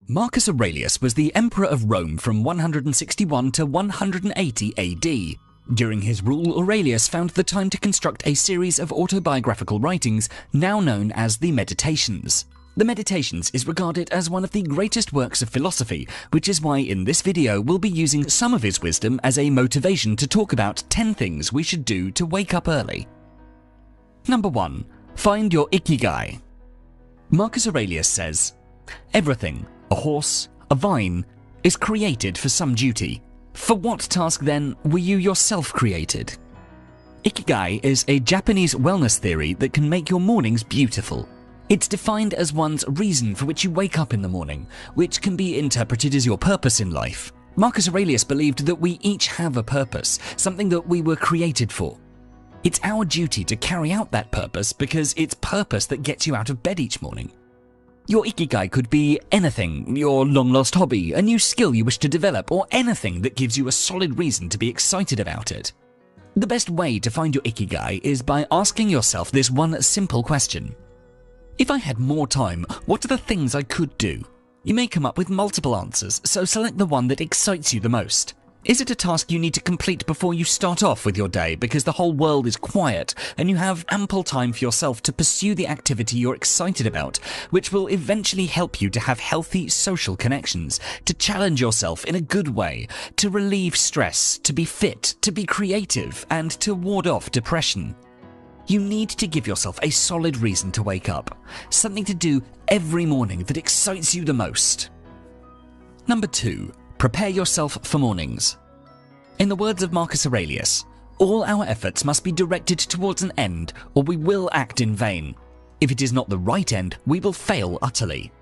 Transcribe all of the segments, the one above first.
Marcus Aurelius was the emperor of Rome from 161 to 180 AD. During his rule, Aurelius found the time to construct a series of autobiographical writings now known as the Meditations. The Meditations is regarded as one of the greatest works of philosophy, which is why in this video we'll be using some of his wisdom as a motivation to talk about 10 things we should do to wake up early. Number 1. Find your ikigai. Marcus Aurelius says, "Everything, a horse, a vine, is created for some duty. For what task then were you yourself created?" Ikigai is a Japanese wellness theory that can make your mornings beautiful. It's defined as one's reason for which you wake up in the morning, which can be interpreted as your purpose in life. Marcus Aurelius believed that we each have a purpose, something that we were created for. It's our duty to carry out that purpose because it's purpose that gets you out of bed each morning. Your ikigai could be anything, your long-lost hobby, a new skill you wish to develop, or anything that gives you a solid reason to be excited about it. The best way to find your ikigai is by asking yourself this one simple question. If I had more time, what are the things I could do? You may come up with multiple answers, so select the one that excites you the most. Is it a task you need to complete before you start off with your day because the whole world is quiet and you have ample time for yourself to pursue the activity you're excited about, which will eventually help you to have healthy social connections, to challenge yourself in a good way, to relieve stress, to be fit, to be creative, and to ward off depression? You need to give yourself a solid reason to wake up, something to do every morning that excites you the most. Number 2. Prepare yourself for mornings. In the words of Marcus Aurelius, all our efforts must be directed towards an end, or we will act in vain. If it is not the right end, we will fail utterly.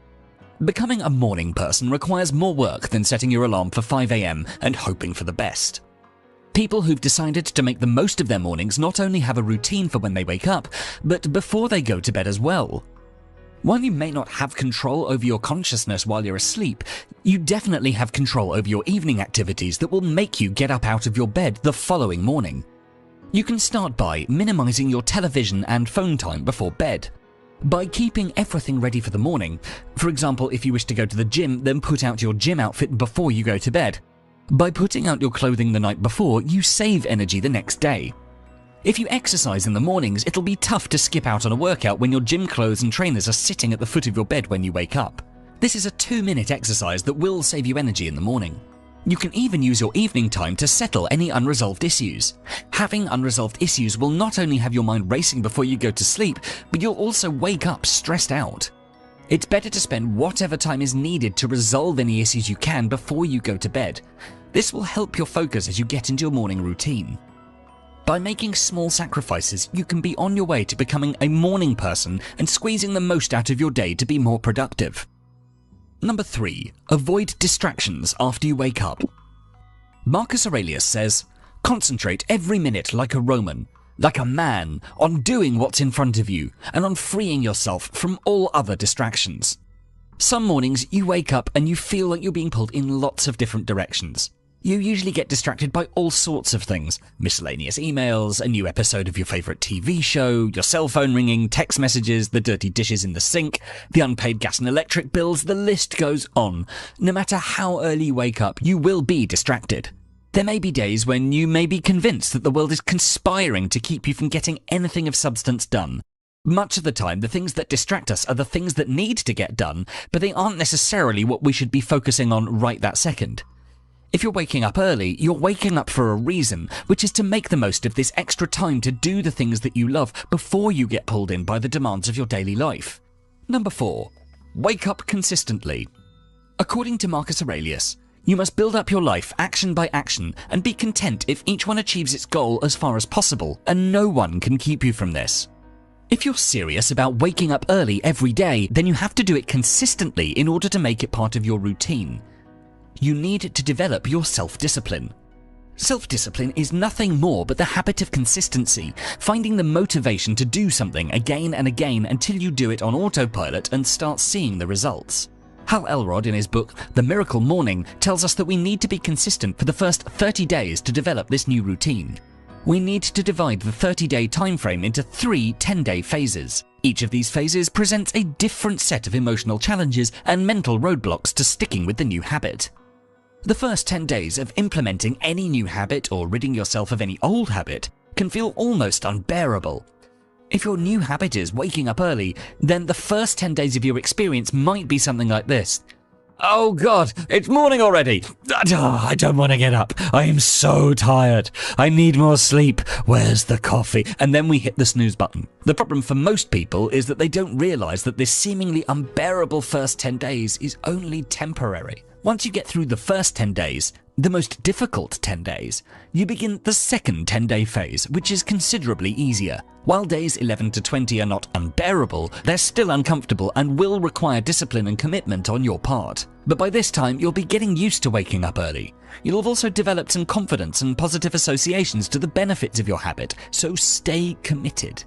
Becoming a morning person requires more work than setting your alarm for 5 AM and hoping for the best. People who've decided to make the most of their mornings not only have a routine for when they wake up, but before they go to bed as well. While you may not have control over your consciousness while you're asleep, you definitely have control over your evening activities that will make you get up out of your bed the following morning. You can start by minimizing your television and phone time before bed. By keeping everything ready for the morning, for example, if you wish to go to the gym, then put out your gym outfit before you go to bed. By putting out your clothing the night before, you save energy the next day. If you exercise in the mornings, it'll be tough to skip out on a workout when your gym clothes and trainers are sitting at the foot of your bed when you wake up. This is a 2-minute exercise that will save you energy in the morning. You can even use your evening time to settle any unresolved issues. Having unresolved issues will not only have your mind racing before you go to sleep, but you'll also wake up stressed out. It's better to spend whatever time is needed to resolve any issues you can before you go to bed. This will help your focus as you get into your morning routine. By making small sacrifices, you can be on your way to becoming a morning person and squeezing the most out of your day to be more productive. Number 3. Avoid distractions after you wake up. Marcus Aurelius says, "Concentrate every minute like a Roman, like a man, on doing what's in front of you and on freeing yourself from all other distractions." Some mornings you wake up and you feel like you're being pulled in lots of different directions. You usually get distracted by all sorts of things: miscellaneous emails, a new episode of your favorite TV show, your cell phone ringing, text messages, the dirty dishes in the sink, the unpaid gas and electric bills, the list goes on. No matter how early you wake up, you will be distracted. There may be days when you may be convinced that the world is conspiring to keep you from getting anything of substance done. Much of the time, the things that distract us are the things that need to get done, but they aren't necessarily what we should be focusing on right that second. If you're waking up early, you're waking up for a reason, which is to make the most of this extra time to do the things that you love before you get pulled in by the demands of your daily life. Number 4. Wake up consistently. According to Marcus Aurelius, you must build up your life action by action and be content if each one achieves its goal as far as possible, and no one can keep you from this. If you're serious about waking up early every day, then you have to do it consistently in order to make it part of your routine. You need to develop your self-discipline. Self-discipline is nothing more but the habit of consistency, finding the motivation to do something again and again until you do it on autopilot and start seeing the results. Hal Elrod, in his book The Miracle Morning, tells us that we need to be consistent for the first 30 days to develop this new routine. We need to divide the 30-day time frame into 3 10-day phases. Each of these phases presents a different set of emotional challenges and mental roadblocks to sticking with the new habit. The first 10 days of implementing any new habit or ridding yourself of any old habit can feel almost unbearable. If your new habit is waking up early, then the first 10 days of your experience might be something like this. Oh God, it's morning already. I don't want to get up. I am so tired. I need more sleep. Where's the coffee? And then we hit the snooze button. The problem for most people is that they don't realize that this seemingly unbearable first 10 days is only temporary. Once you get through the first 10 days, the most difficult 10 days, you begin the second 10-day phase, which is considerably easier. While days 11 to 20 are not unbearable, they're still uncomfortable and will require discipline and commitment on your part. But by this time, you'll be getting used to waking up early. You'll have also developed some confidence and positive associations to the benefits of your habit, so stay committed.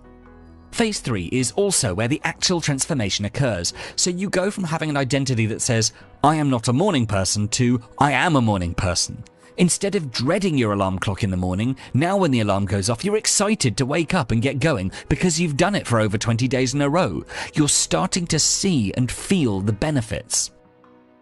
Phase 3 is also where the actual transformation occurs, so you go from having an identity that says, I am not a morning person, to I am a morning person. Instead of dreading your alarm clock in the morning, now when the alarm goes off, you're excited to wake up and get going because you've done it for over 20 days in a row. You're starting to see and feel the benefits.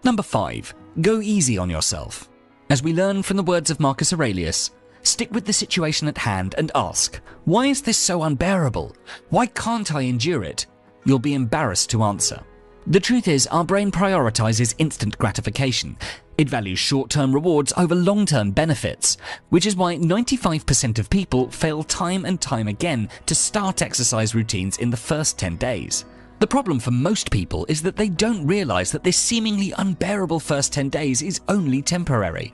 Number 5, go easy on yourself. As we learn from the words of Marcus Aurelius, stick with the situation at hand and ask, why is this so unbearable? Why can't I endure it? You'll be embarrassed to answer. The truth is, our brain prioritizes instant gratification. It values short-term rewards over long-term benefits, which is why 95% of people fail time and time again to start exercise routines in the first 10 days. The problem for most people is that they don't realize that this seemingly unbearable first 10 days is only temporary.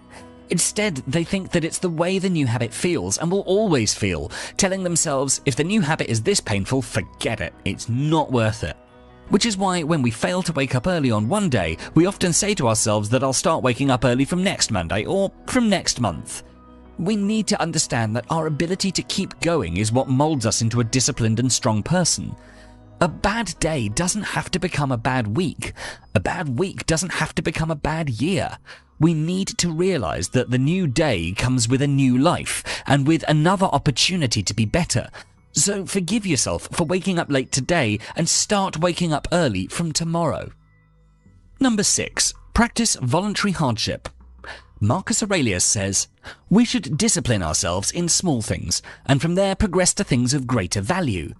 Instead, they think that it's the way the new habit feels and will always feel, telling themselves, if the new habit is this painful, forget it, it's not worth it. Which is why when we fail to wake up early on one day, we often say to ourselves that I'll start waking up early from next Monday or from next month. We need to understand that our ability to keep going is what molds us into a disciplined and strong person. A bad day doesn't have to become a bad week. A bad week doesn't have to become a bad year. We need to realize that the new day comes with a new life and with another opportunity to be better. So forgive yourself for waking up late today and start waking up early from tomorrow. Number 6, practice voluntary hardship. Marcus Aurelius says, we should discipline ourselves in small things and from there progress to things of greater value.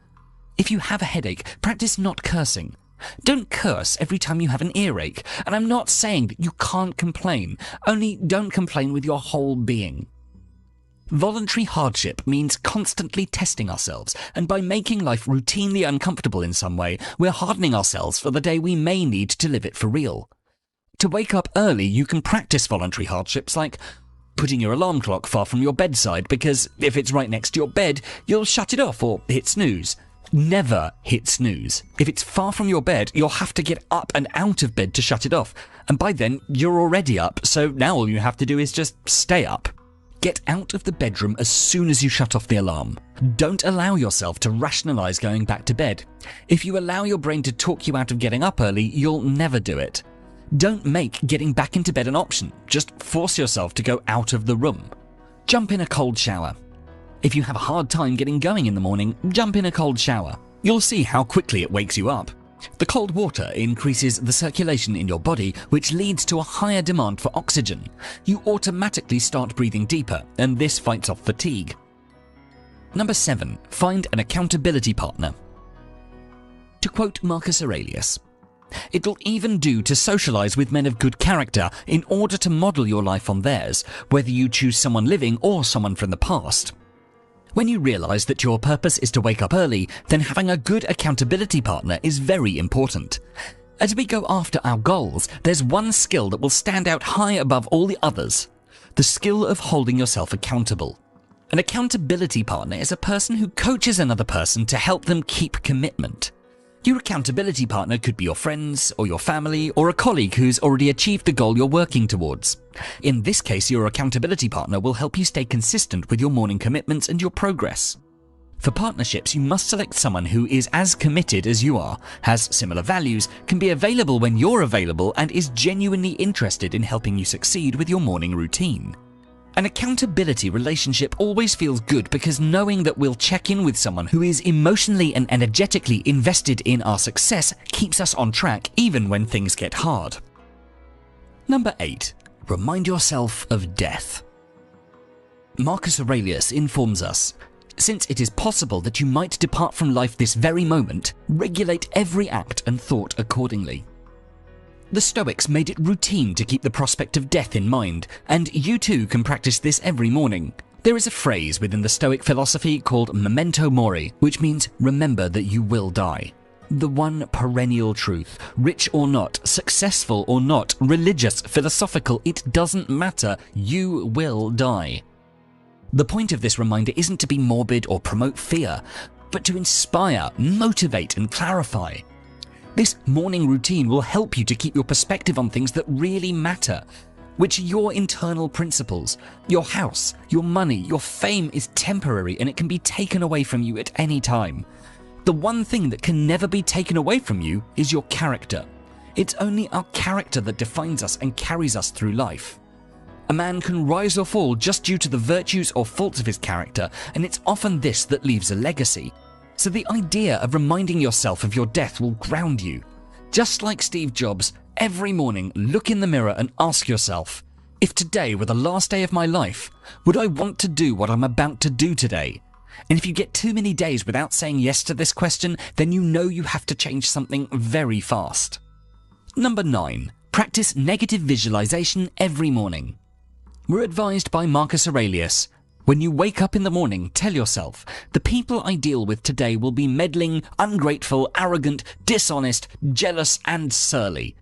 If you have a headache, practice not cursing. Don't curse every time you have an earache, and I'm not saying that you can't complain, only don't complain with your whole being. Voluntary hardship means constantly testing ourselves, and by making life routinely uncomfortable in some way, we're hardening ourselves for the day we may need to live it for real. To wake up early, you can practice voluntary hardships like putting your alarm clock far from your bedside, because if it's right next to your bed, you'll shut it off or hit snooze. Never hit snooze. If it's far from your bed, you'll have to get up and out of bed to shut it off. And by then, you're already up, so now all you have to do is just stay up. Get out of the bedroom as soon as you shut off the alarm. Don't allow yourself to rationalize going back to bed. If you allow your brain to talk you out of getting up early, you'll never do it. Don't make getting back into bed an option. Just force yourself to go out of the room. Jump in a cold shower. If you have a hard time getting going in the morning, jump in a cold shower. You'll see how quickly it wakes you up. The cold water increases the circulation in your body, which leads to a higher demand for oxygen. You automatically start breathing deeper, and this fights off fatigue. Number 7, find an accountability partner. To quote Marcus Aurelius, it'll even do to socialize with men of good character in order to model your life on theirs, whether you choose someone living or someone from the past. When you realize that your purpose is to wake up early, then having a good accountability partner is very important. As we go after our goals, there's one skill that will stand out high above all the others: the skill of holding yourself accountable. An accountability partner is a person who coaches another person to help them keep commitment. Your accountability partner could be your friends, or your family, or a colleague who's already achieved the goal you're working towards. In this case, your accountability partner will help you stay consistent with your morning commitments and your progress. For partnerships, you must select someone who is as committed as you are, has similar values, can be available when you're available, and is genuinely interested in helping you succeed with your morning routine. An accountability relationship always feels good because knowing that we'll check in with someone who is emotionally and energetically invested in our success keeps us on track even when things get hard. Number 8. Remind yourself of death. Marcus Aurelius informs us, since it is possible that you might depart from life this very moment, regulate every act and thought accordingly. The Stoics made it routine to keep the prospect of death in mind, and you too can practice this every morning. There is a phrase within the Stoic philosophy called memento mori, which means remember that you will die. The one perennial truth, rich or not, successful or not, religious, philosophical, it doesn't matter, you will die. The point of this reminder isn't to be morbid or promote fear, but to inspire, motivate, and clarify. This morning routine will help you to keep your perspective on things that really matter, which are your internal principles. Your house, your money, your fame is temporary and it can be taken away from you at any time. The one thing that can never be taken away from you is your character. It's only our character that defines us and carries us through life. A man can rise or fall just due to the virtues or faults of his character, and it's often this that leaves a legacy. So the idea of reminding yourself of your death will ground you. Just like Steve Jobs, every morning look in the mirror and ask yourself, if today were the last day of my life, would I want to do what I'm about to do today? And if you get too many days without saying yes to this question, then you know you have to change something very fast. Number 9. Practice negative visualization every morning. We're advised by Marcus Aurelius, when you wake up in the morning, tell yourself, the people I deal with today will be meddling, ungrateful, arrogant, dishonest, jealous, and surly.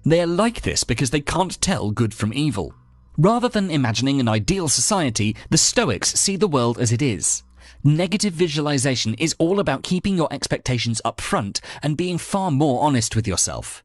They are like this because they can't tell good from evil. Rather than imagining an ideal society, the Stoics see the world as it is. Negative visualization is all about keeping your expectations up front and being far more honest with yourself.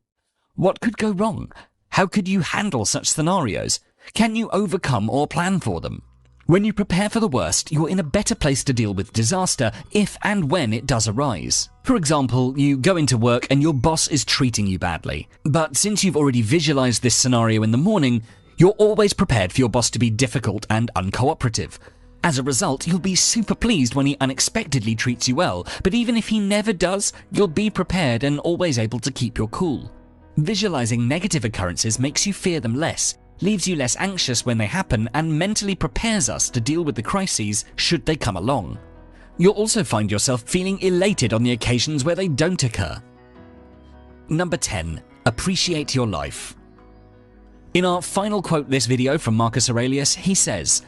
What could go wrong? How could you handle such scenarios? Can you overcome or plan for them? When you prepare for the worst, you're in a better place to deal with disaster if and when it does arise. For example, you go into work and your boss is treating you badly. But since you've already visualized this scenario in the morning, you're always prepared for your boss to be difficult and uncooperative. As a result, you'll be super pleased when he unexpectedly treats you well, but even if he never does, you'll be prepared and always able to keep your cool. Visualizing negative occurrences makes you fear them less, leaves you less anxious when they happen, and mentally prepares us to deal with the crises should they come along. You'll also find yourself feeling elated on the occasions where they don't occur. Number 10. Appreciate your life. In our final quote this video from Marcus Aurelius, he says,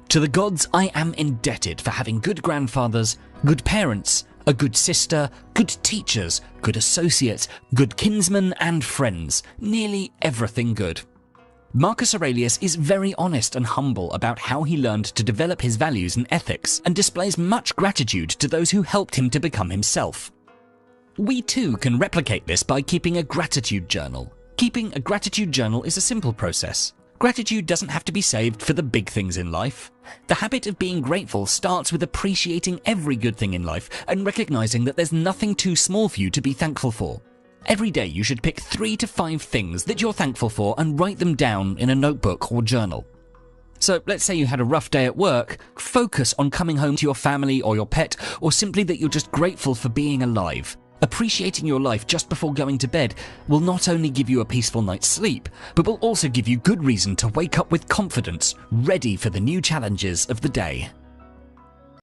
"To the gods I am indebted for having good grandfathers, good parents, a good sister, good teachers, good associates, good kinsmen and friends, nearly everything good." Marcus Aurelius is very honest and humble about how he learned to develop his values and ethics, and displays much gratitude to those who helped him to become himself. We too can replicate this by keeping a gratitude journal. Keeping a gratitude journal is a simple process. Gratitude doesn't have to be saved for the big things in life. The habit of being grateful starts with appreciating every good thing in life and recognizing that there's nothing too small for you to be thankful for. Every day you should pick 3 to 5 things that you're thankful for and write them down in a notebook or journal. So let's say you had a rough day at work, focus on coming home to your family or your pet, or simply that you're just grateful for being alive. Appreciating your life just before going to bed will not only give you a peaceful night's sleep, but will also give you good reason to wake up with confidence, ready for the new challenges of the day.